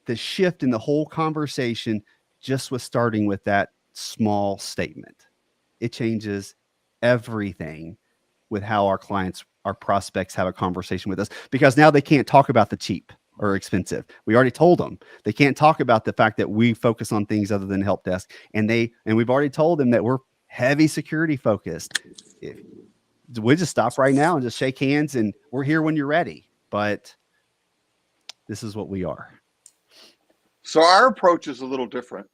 the shift in the whole conversation just with starting with that small statement. It changes everything with how our clients, our prospects have a conversation with us, because now they can't talk about the cheap or expensive. We already told them they can't talk about the fact that we focus on things other than help desk. And we've already told them that we're heavy security focused. We just stop right now and just shake hands, and we're here when you're ready. But this is what we are. So our approach is a little different.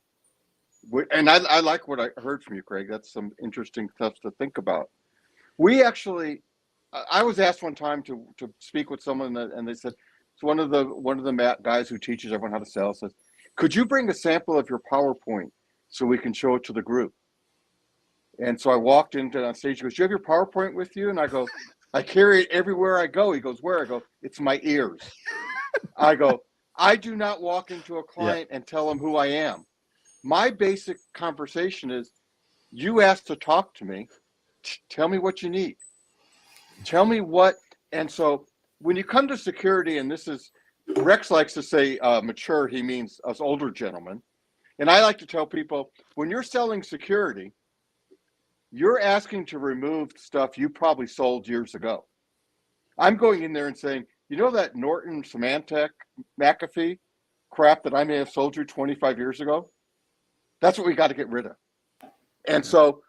And I like what I heard from you, Craig. That's some interesting stuff to think about. We actually, I was asked one time to speak with someone, and they said, it's one of the guys who teaches everyone how to sell says, could you bring a sample of your PowerPoint so we can show it to the group? And so I walked into on stage. He goes, do you have your PowerPoint with you? And I go, I carry it everywhere I go. He goes, where? I go, it's my ears. I go, I do not walk into a client and tell them who I am. My basic conversation is, you asked to talk to me. Tell me what you need. Tell me what. And so when you come to security, and this is, Rex likes to say mature, he means us older gentlemen. And I like to tell people, when you're selling security, you're asking to remove stuff you probably sold years ago. I'm going in there and saying, you know that Norton Symantec McAfee crap that I may have sold you 25 years ago? That's what we got to get rid of. And so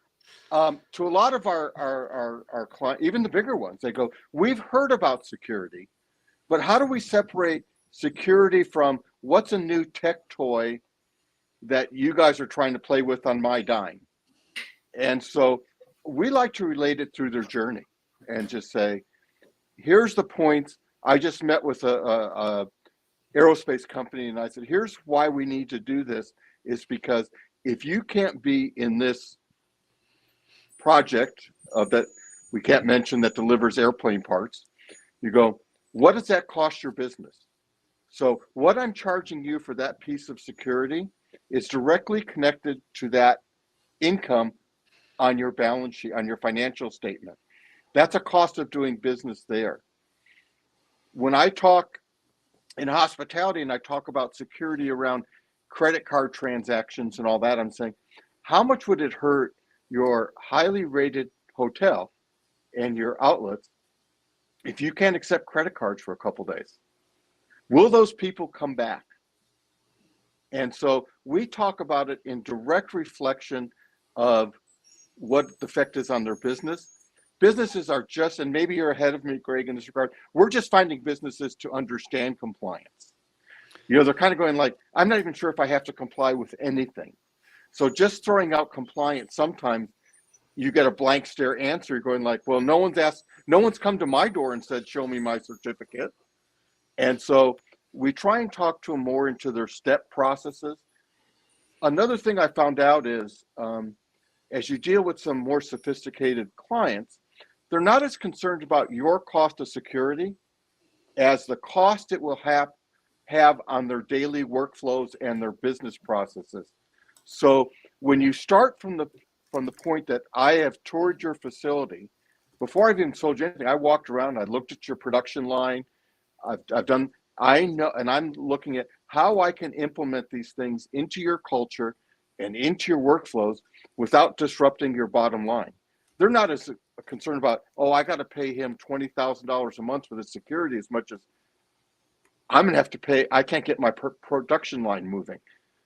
to a lot of our clients, even the bigger ones, they go, we've heard about security, but how do we separate security from what's a new tech toy that you guys are trying to play with on my dime? And so we like to relate it through their journey and just say, here's the points. I just met with a aerospace company and I said, here's why we need to do this, is because if you can't be in this project that we can't mention that delivers airplane parts, you go, what does that cost your business? So what I'm charging you for that piece of security is directly connected to that income on your balance sheet, on your financial statement. That's a cost of doing business there. When I talk in hospitality and I talk about security around credit card transactions and all that, I'm saying, how much would it hurt your highly rated hotel and your outlets if you can't accept credit cards for a couple days? Will those people come back? And so we talk about it in direct reflection of what the effect is on their business. Businesses are just, and maybe you're ahead of me, Greg, in this regard, we're just finding businesses to understand compliance. You know, they're kind of going like, I'm not even sure if I have to comply with anything. So just throwing out compliance, sometimes you get a blank stare answer. You're going like, well, no one's come to my door and said, show me my certificate. And so we try and talk to them more into their step processes. Another thing I found out is, as you deal with some more sophisticated clients, they're not as concerned about your cost of security as the cost it will have on their daily workflows and their business processes. So when you start from the point that I have toured your facility, before I've even sold you anything, I walked around, I looked at your production line, I know, and I'm looking at how I can implement these things into your culture and into your workflows without disrupting your bottom line. They're not as concerned about, oh, I got to pay him $20,000 a month for the security as much as I'm going to have to pay, I can't get my production line moving.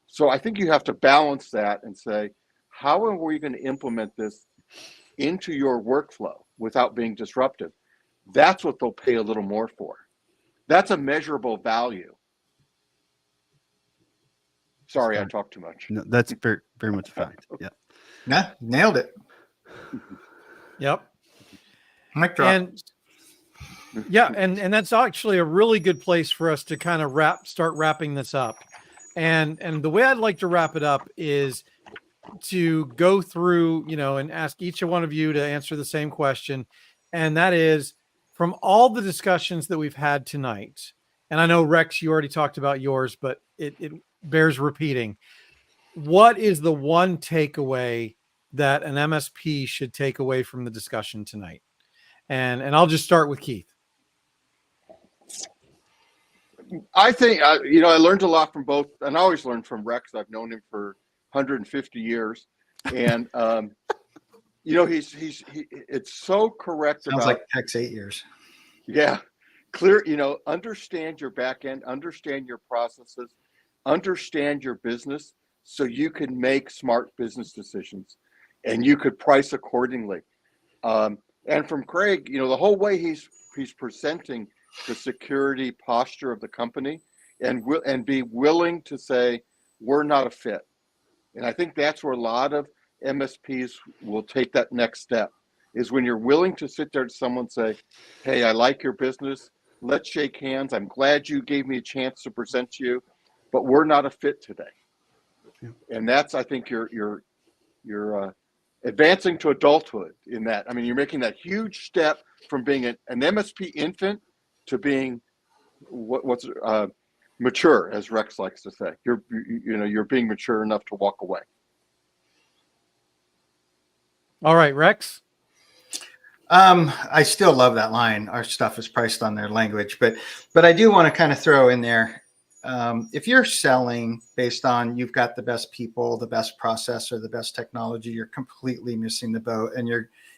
So I think you have to balance that and say, how are we going to implement this into your workflow without being disruptive? That's what they'll pay a little more for. That's a measurable value. Sorry, I talked too much. No, that's very, very much a fact. Yeah. Nah, nailed it. Yep. Mic drop. And yeah, and that's actually a really good place for us to kind of start wrapping this up. And the way I'd like to wrap it up is to go through, and ask each one of you to answer the same question. And that is, from all the discussions that we've had tonight, and I know, Rex, you already talked about yours, but it bears repeating. What is the one takeaway that an MSP should take away from the discussion tonight? And I'll just start with Keith. I think, I learned a lot from both, and I always learn from Rex. I've known him for 150 years. And, it's so correct. Sounds about, like Tech's 8 years. Yeah. Clear, understand your back end, understand your processes, understand your business so you can make smart business decisions and you could price accordingly. And from Craig, the whole way he's presenting the security posture of the company and be willing to say, we're not a fit. And I think that's where a lot of MSPs will take that next step, is when you're willing to sit there to someone say, hey, I like your business. Let's shake hands. I'm glad you gave me a chance to present to you, but we're not a fit today. Yeah. And that's, I think, you're advancing to adulthood in that. I mean, you're making that huge step from being an MSP infant to being what's mature, as Rex likes to say. You're being mature enough to walk away. All right, Rex. I still love that line. Our stuff is priced on their language, but I do want to kind of throw in there. If you're selling based on you've got the best people, the best process, or the best technology, you're completely missing the boat, and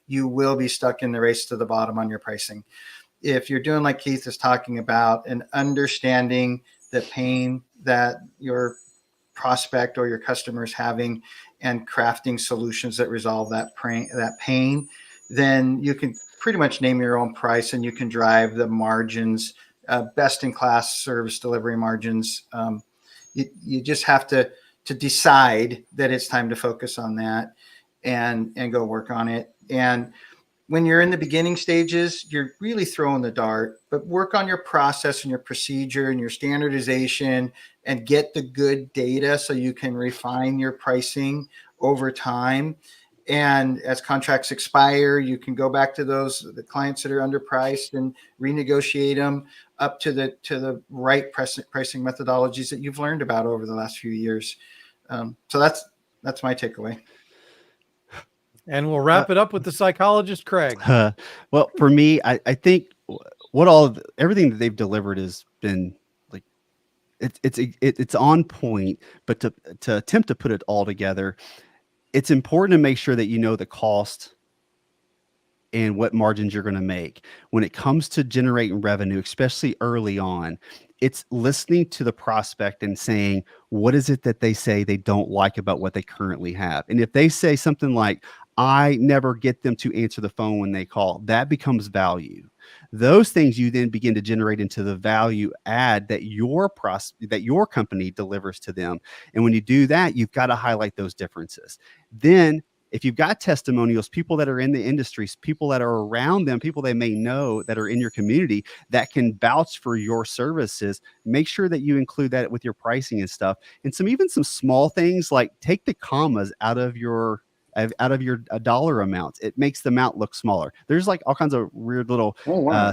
you will be stuck in the race to the bottom on your pricing. if you're doing like Keith is talking about and understanding the pain that your prospect or your customer is having and crafting solutions that resolve that pain, then you can pretty much name your own price and you can drive the margins, best in class service delivery margins. You just have to decide that it's time to focus on that and go work on it. And when you're in the beginning stages, you're really throwing the dart, but work on your process and your procedure and your standardization and get the good data so you can refine your pricing over time. And as contracts expire, you can go back to the clients that are underpriced and renegotiate them up to the right pricing methodologies that you've learned about over the last few years. So that's my takeaway. And we'll wrap it up with the psychologist, Craig. Well, for me, I think everything that they've delivered has been like it's on point. But to attempt to put it all together, it's important to make sure that you know the cost and what margins you're going to make when it comes to generating revenue, especially early on. It's listening to the prospect and saying, what is it that they say they don't like about what they currently have? And if they say something like, I never get them to answer the phone when they call, that becomes value. Those things you then begin to generate into the value add that your company delivers to them. And when you do that, you've got to highlight those differences. Then if you've got testimonials, people that are in the industries, people that are around them, people they may know that are in your community that can vouch for your services, make sure that you include that with your pricing and stuff. And even some small things like take the commas out of your dollar amounts. It makes the amount look smaller. There's like all kinds of weird little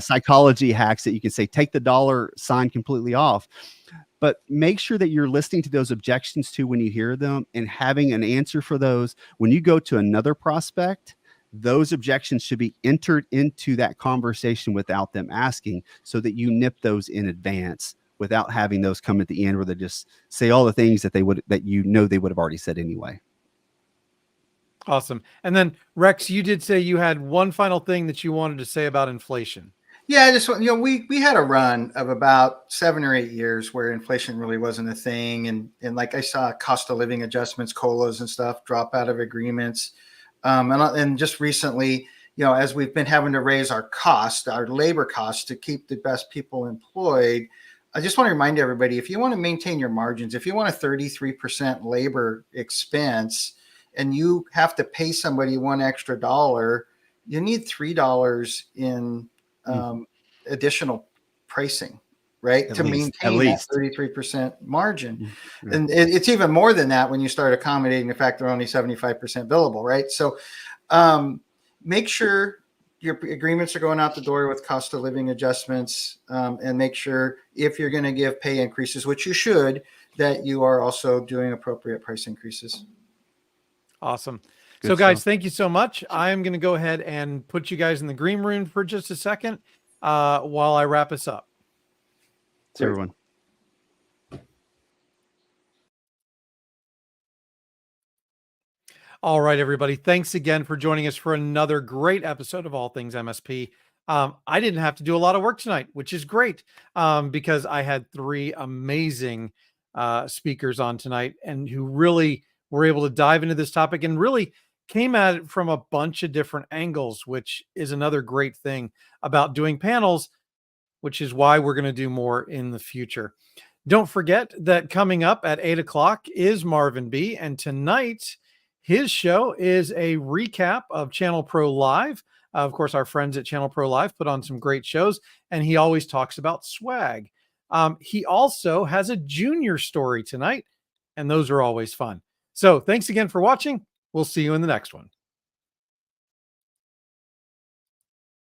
psychology hacks that you can say, take the dollar sign completely off. But make sure that you're listening to those objections too when you hear them and having an answer for those. When you go to another prospect, those objections should be entered into that conversation without them asking, so that you nip those in advance without having those come at the end where they just say all the things that they would have already said anyway. Awesome. And then Rex, you did say you had one final thing that you wanted to say about inflation. Yeah, we had a run of about 7 or 8 years where inflation really wasn't a thing, and like I saw cost of living adjustments, COLAs and stuff drop out of agreements, and just recently, as we've been having to raise our labor costs to keep the best people employed. I just want to remind everybody, if you want to maintain your margins, if you want a 33% labor expense, and you have to pay somebody $1 extra, you need $3 in additional pricing, right? To maintain that 33% margin. And it's even more than that when you start accommodating the fact they're only 75% billable, right? So make sure your agreements are going out the door with cost of living adjustments, and make sure if you're going to give pay increases, which you should, that you are also doing appropriate price increases. Awesome. So guys, thank you so much. I'm going to go ahead and put you guys in the green room for just a second while I wrap us up. Thanks, everyone. All right, everybody. Thanks again for joining us for another great episode of All Things MSP. I didn't have to do a lot of work tonight, which is great, because I had 3 amazing speakers on tonight and who really were able to dive into this topic and really came at it from a bunch of different angles, which is another great thing about doing panels, which is why we're going to do more in the future. Don't forget that coming up at 8 o'clock is Marvin B. And tonight, his show is a recap of Channel Pro Live. Of course, our friends at Channel Pro Live put on some great shows, and he always talks about swag. He also has a junior story tonight, and those are always fun. So thanks again for watching. We'll see you in the next one.